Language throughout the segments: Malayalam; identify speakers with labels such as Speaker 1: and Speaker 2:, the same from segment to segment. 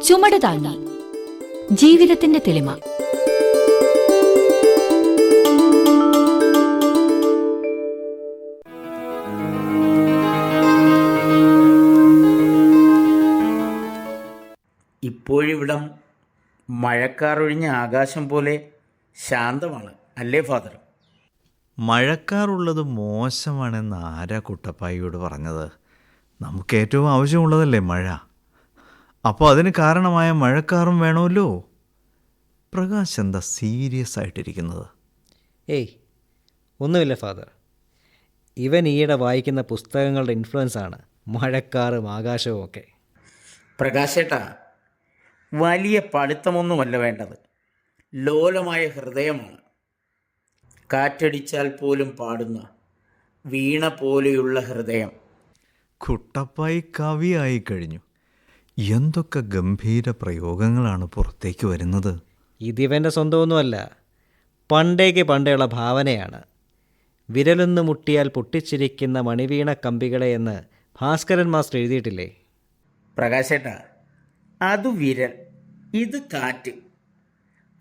Speaker 1: ചുമട് താങ്ങി ജീവിതത്തിന്റെ തെളിമ.
Speaker 2: ഇപ്പോഴിവിടം മഴക്കാറൊഴിഞ്ഞ ആകാശം പോലെ ശാന്തമാണ് അല്ലേ ഫാദർ?
Speaker 3: മഴക്കാറുള്ളത് മോശമാണെന്ന് ആരാ കുട്ടപ്പായിയോട് പറഞ്ഞത്? നമുക്ക് ഏറ്റവും ആവശ്യമുള്ളതല്ലേ മഴ. അപ്പോൾ അതിന് കാരണമായ മഴക്കാറും വേണമല്ലോ. പ്രകാശ് എന്താ സീരിയസ് ആയിട്ടിരിക്കുന്നത്?
Speaker 4: ഏയ് ഒന്നുമില്ല ഫാദർ. ഇവൻ ഈയിടെ വായിക്കുന്ന പുസ്തകങ്ങളുടെ ഇൻഫ്ലുവൻസാണ് മഴക്കാറും ആകാശവും ഒക്കെ.
Speaker 2: പ്രകാശേട്ടാ, വലിയ പഠിത്തമൊന്നുമല്ല വേണ്ടത്, ലോലമായ ഹൃദയമാണ്. കാറ്റടിച്ചാൽ പോലും പാടുന്ന വീണ പോലെയുള്ള ഹൃദയം.
Speaker 3: കുട്ടപ്പായി കവിയായി കഴിഞ്ഞു. എന്തൊക്കെ ഗംഭീര പ്രയോഗങ്ങളാണ് പുറത്തേക്ക് വരുന്നത്.
Speaker 4: ഇതിവൻ്റെ സ്വന്തമൊന്നുമല്ല, പണ്ടേയുള്ള ഭാവനയാണ്. വിരലൊന്ന് മുട്ടിയാൽ പൊട്ടിച്ചിരിക്കുന്ന മണിവീണ കമ്പികളെ എന്ന് ഭാസ്കരൻ മാസ്റ്റർ എഴുതിയിട്ടില്ലേ?
Speaker 2: പ്രകാശേട്ടാ, അത് വിരൽ, ഇത് കാറ്റ്.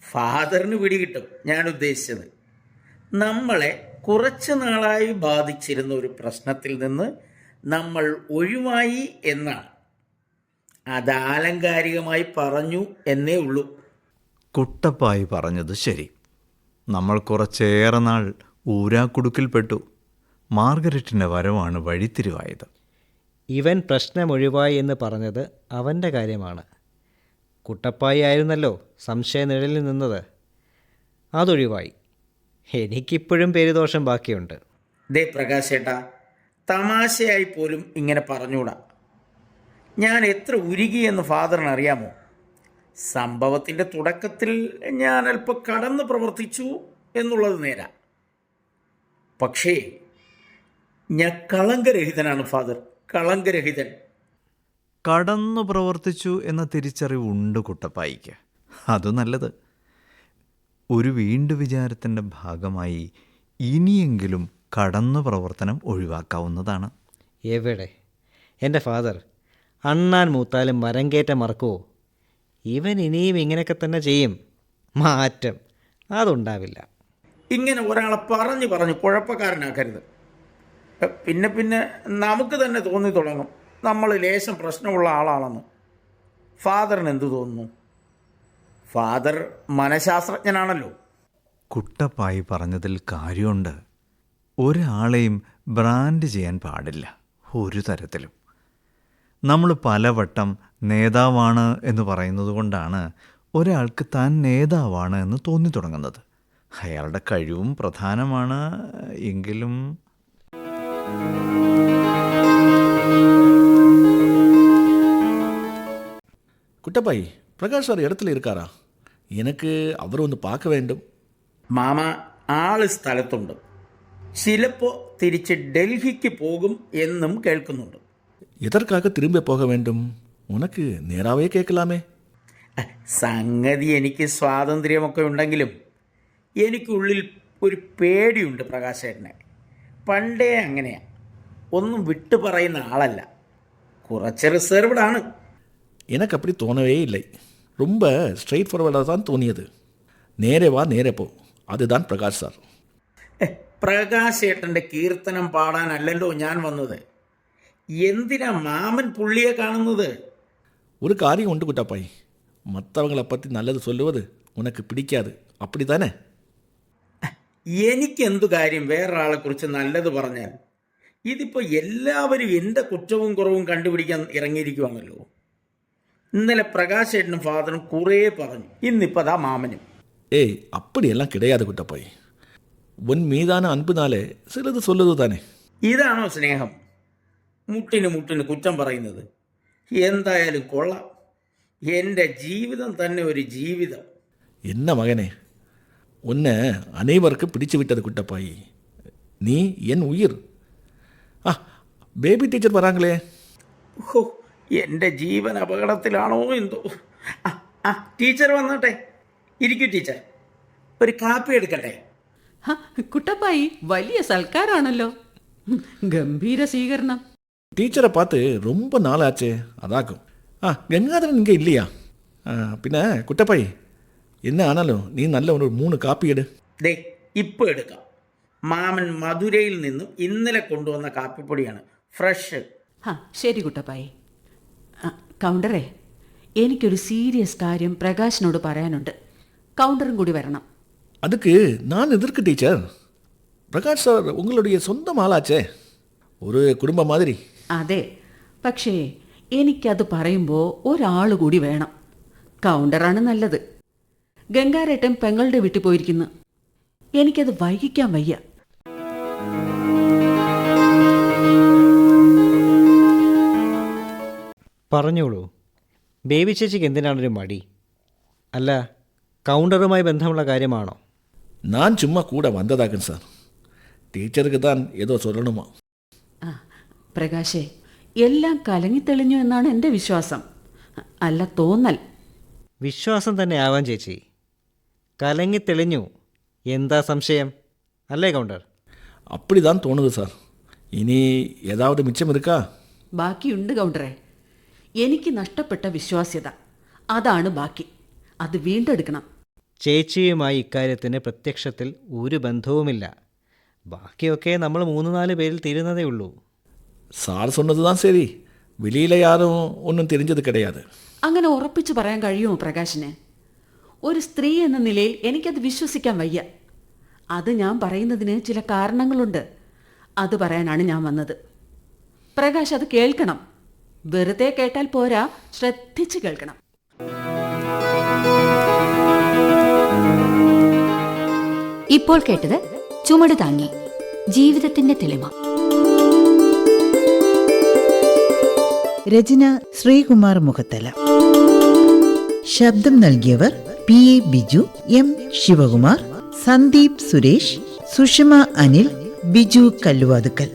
Speaker 2: ഫാദറിന് പിടികിട്ടും ഞാൻ ഉദ്ദേശിച്ചത്. നമ്മളെ കുറച്ച് നാളായി ബാധിച്ചിരുന്ന ഒരു പ്രശ്നത്തിൽ നിന്ന് നമ്മൾ ഒഴിവായി എന്നാണ്. അത് ആലങ്കാരികമായി പറഞ്ഞു എന്നേ ഉള്ളൂ.
Speaker 3: കുട്ടപ്പായി പറഞ്ഞത് ശരി. നമ്മൾ കുറച്ചേറെ നാൾ ഊരാക്കുടുക്കിൽപ്പെട്ടു. മാർഗരറ്റിൻ്റെ വരവാണ് വഴിത്തിരിവായത്.
Speaker 4: ഇവൻ പ്രശ്നമൊഴിവായി എന്ന് പറഞ്ഞത് അവൻ്റെ കാര്യമാണ്. കുട്ടപ്പായി ആയിരുന്നല്ലോ സംശയനിഴലിൽ നിന്നത്. അതൊഴിവായി. എനിക്കിപ്പോഴും പേരുദോഷം ബാക്കിയുണ്ട്.
Speaker 2: ദേ പ്രകാശേട്ടാ, തമാശയായി പോലും ഇങ്ങനെ പറഞ്ഞൂടാ. ഞാൻ എത്ര ഉരുകിയെന്ന് ഫാദറിന് അറിയാമോ? സംഭവത്തിൻ്റെ തുടക്കത്തിൽ ഞാൻ അല്പം കടന്ന് പ്രവർത്തിച്ചു എന്നുള്ളത് നേരാ. പക്ഷേ ഞാൻ കളങ്കരഹിതനാണ് ഫാദർ, കളങ്കരഹിതൻ.
Speaker 3: കടന്നു പ്രവർത്തിച്ചു എന്ന തിരിച്ചറിവുണ്ട് കുട്ടപ്പായിക്ക്. അത് നല്ലത്. ഒരു വീണ്ടു വിചാരത്തിൻ്റെ ഭാഗമായി ഇനിയെങ്കിലും കടന്നു പ്രവർത്തനം ഒഴിവാക്കാവുന്നതാണ്.
Speaker 4: എവിടെ എൻ്റെ ഫാദർ, അണ്ണാൻ മൂത്താലും മരം കയറ്റ മറക്കുമോ? ഇവൻ ഇനിയും ഇങ്ങനെയൊക്കെ തന്നെ ചെയ്യും. മാറ്റം അതുണ്ടാവില്ല.
Speaker 2: ഇങ്ങനെ ഒരാളെ പറഞ്ഞു കുഴപ്പക്കാരനാക്കരുത്. പിന്നെ നമുക്ക് തന്നെ തോന്നി തുടങ്ങും നമ്മൾ ലേശം പ്രശ്നമുള്ള ആളാണെന്ന്. ഫാദറിന് എന്തു തോന്നുന്നു? ഫാദർ മനഃശാസ്ത്രജ്ഞനാണല്ലോ.
Speaker 3: കുട്ടപ്പായി പറഞ്ഞതിൽ കാര്യമുണ്ട്. ഒരാളെയും ബ്രാൻഡ് ചെയ്യാൻ പാടില്ല ഒരു തരത്തിലും. നമ്മൾ പലവട്ടം നേതാവാണ് എന്ന് പറയുന്നത് കൊണ്ടാണ് ഒരാൾക്ക് താൻ നേതാവാണ് എന്ന് തോന്നി തുടങ്ങുന്നത്. അയാളുടെ കഴിവും പ്രധാനമാണ്. എങ്കിലും
Speaker 5: குட்டப்பாய், பிரகாஷ் சார் இடத்துல இருக்காரா? எனக்கு அவர் ഒന്ന് பார்க்க வேண்டும்.
Speaker 2: മാമ ആള് സ്ഥലത്തുണ്ട്. ചിലപ്പോൾ തിരിച്ച് ഡൽഹിക്ക് പോകും എന്നും കേൾക്കുന്നുണ്ട്.
Speaker 5: എതற்காக திரும்ப போக வேண்டும்? ഉനക്ക് നേരാവേ കേൾക്കലാമേ.
Speaker 2: സംഗതി എനിക്ക് സ്വാതന്ത്ര്യമൊക്കെ ഉണ്ടെങ്കിലും എനിക്കുള്ളിൽ ഒരു പേടിയുണ്ട് പ്രകാശേട്ടനെ. പണ്ടേ അങ്ങനെയാണ്. ഒന്നും വിട്ടു പറയുന്ന ആളല്ല. കുറച്ച് റിസർവ്ഡാണ്.
Speaker 5: எனக்கு அப்படி தோணவே இல்லை. ரொம்ப ஸ்ட்ரெயிட் ஃபார்வர்டாக தான் தோணியது. നേരെ വാ നേരെ പോ, അതുதான் പ്രകാശ് സാർ.
Speaker 2: പ്രകാശേട്ടൻ്റെ കീർത്തനം പാടാനല്ലല്ലോ ഞാൻ വന്നത്. എന്തിനാ മാമൻ പുള്ളിയെ കാണുന്നത്?
Speaker 5: ഒരു കാര്യം ഉണ്ട് കുട്ടപ്പായി, മற்றவங்களை പറ്റി നല്ലത് சொல்லுவது ഉനക്ക് പിടിക്കാതെ, അപ്പടി തന്നെ.
Speaker 2: എനിക്കെന്തു കാര്യം വേറൊരാളെക്കുറിച്ച് നല്ലത് പറഞ്ഞാൽ? ഇതിപ്പോൾ എല്ലാവരും എൻ്റെ കുറ്റവും കുറവും കണ്ടുപിടിക്കാൻ ഇറങ്ങിയിരിക്കുവാണല്ലോ. ഇന്നലെ പ്രകാശേട്ടനും ഫാദറും കുറേ പറഞ്ഞു, ഇന്നിപ്പോൾ അതാ മാമനും.
Speaker 5: ഏയ് അപ്പടിയെല്ലാം കിടയാതെ കുട്ടപ്പായി. ഉൻ മീതാന അൻപുനാലേ ചിലത് சொல்லுது താനേ.
Speaker 2: ഇതാണോ സ്നേഹം? മുട്ടിന് കുറ്റം പറയുന്നത്. എന്തായാലും കൊള്ളാം. എൻ്റെ ജീവിതം തന്നെ ഒരു ജീവിതം.
Speaker 5: என்ன மகனே, உன்னை அனைவருக்கு பிடிச்சு விட்டது குட்டப்பாய். நீ என் உயிர். Baby teacher വരാങ്ങളേ.
Speaker 2: ഓ, എൻ്റെ ജീവൻ അപകടത്തിലാണോ എന്തോ. ടീച്ചർ വന്നോട്ടെ. ഇരിക്കൂ ടീച്ചർ, ഒരു കാപ്പി എടുക്കട്ടെ?
Speaker 6: കുട്ടപ്പായി, വലിയ സൽക്കാരാണല്ലോ. ഗംഭീര സ്വീകരണം.
Speaker 5: ടീച്ചറെ பார்த்து ரொம்ப நாளாச்சே, அதாக்கும். கங்காதரன் இங்கே இல்லையா? പിന്നെ കുട്ടപ്പായി എന്നെ ആണല്ലോ നീ നല്ല ഒരു 3 കാപ്പി എടു.
Speaker 2: ദേ ഇപ്പോൾ എടുക്കാം. മാമൻ മധുരയിൽ നിന്നും ഇന്നലെ കൊണ്ടുവന്ന കാപ്പിപ്പൊടിയാണ്, ഫ്രഷ്.
Speaker 6: ആ ശരി കുട്ടപ്പായി. കൗണ്ടറേ, എനിക്കൊരു സീരിയസ് കാര്യം പ്രകാശിനോട് പറയാനുണ്ട്. കൗണ്ടറും കൂടി വരണം.
Speaker 5: அதுக்கு நான் எதற்கு டீச்சர்? பிரகாஷ் சார் உங்களுடைய சொந்தம் ஆளாச்சே, ஒரு குடும்ப மாதிரி.
Speaker 6: അതെ, പക്ഷേ എനിക്കത് പറയുമ്പോൾ ഒരാൾ കൂടി വേണം. കൗണ്ടറാണ് നല്ലത്. ഗംഗാരേട്ടൻ പെങ്ങളുടെ വീട്ടിൽ പോയിരിക്കുന്നു. എനിക്കത് വൈകിക്കാൻ വയ്യ.
Speaker 4: പറഞ്ഞോളൂ, ബേബി ചേച്ചിക്ക് എന്തിനാണൊരു മടി? അല്ല, കൗണ്ടറുമായി ബന്ധമുള്ള കാര്യമാണോ?
Speaker 5: நான் சும்மா கூட வந்ததாகன் சார். ടീച്ചർക്ക് താൻ ഏതോ சொல்லணுமா?
Speaker 6: ആ പ്രകാശേ, എല്ലാം കലങ്ങിത്തെളിഞ്ഞു എന്നാണ് എൻ്റെ വിശ്വാസം. അല്ല, തോന്നൽ.
Speaker 4: വിശ്വാസം തന്നെ ആവാൻ ചേച്ചി. കലങ്ങി തെളിഞ്ഞു, എന്താ സംശയം? അല്ലേ കൗണ്ടർ?
Speaker 5: அப்படி தான் தோணுது சார். ഇനി ഏതാവത് മിച്ചം இருக்கா?
Speaker 6: ബാക്കിയുണ്ട് കൗണ്ടറെ. എനിക്ക് നഷ്ടപ്പെട്ട വിശ്വാസ്യത, അതാണ് ബാക്കി. അത് വീണ്ടെടുക്കണം.
Speaker 4: ചേച്ചിയുമായി ഇക്കാര്യത്തിന് പ്രത്യക്ഷത്തിൽ ഒരു ബന്ധവുമില്ല. ബാക്കിയൊക്കെ നമ്മൾ 3-4 പേരിൽ തീരുന്നതേ ഉള്ളൂ.
Speaker 5: സാർ சொன்னது தான் சரி. வெளியில யாரும் ഒന്നും தெரிஞ்சது கிடையாது.
Speaker 6: അങ്ങനെ ഉറപ്പിച്ചു പറയാൻ കഴിയുമോ പ്രകാശിന്? ഒരു സ്ത്രീ എന്ന നിലയിൽ എനിക്കത് വിശ്വസിക്കാൻ വയ്യ. അത് ഞാൻ പറയുന്നതിന് ചില കാരണങ്ങളുണ്ട്. അത് പറയാനാണ് ഞാൻ വന്നത്. പ്രകാശ് അത് കേൾക്കണം. വെറുതെ കേട്ടാൽ പോരാ, ശ്രദ്ധിച്ച് കേൾക്കണം.
Speaker 1: ഇപ്പോൾ കേട്ടത് ചുമട് താങ്ങി ജീവിതത്തിന്റെ തെളിമ.
Speaker 7: രചന ശ്രീകുമാർ മുഖത്തല. ശബ്ദം നൽകിയവർ PA ബിജു, M ശിവകുമാർ, സന്ദീപ് സുരേഷ്, സുഷമ അനിൽ, ബിജു കല്ലുവാതുക്കൽ.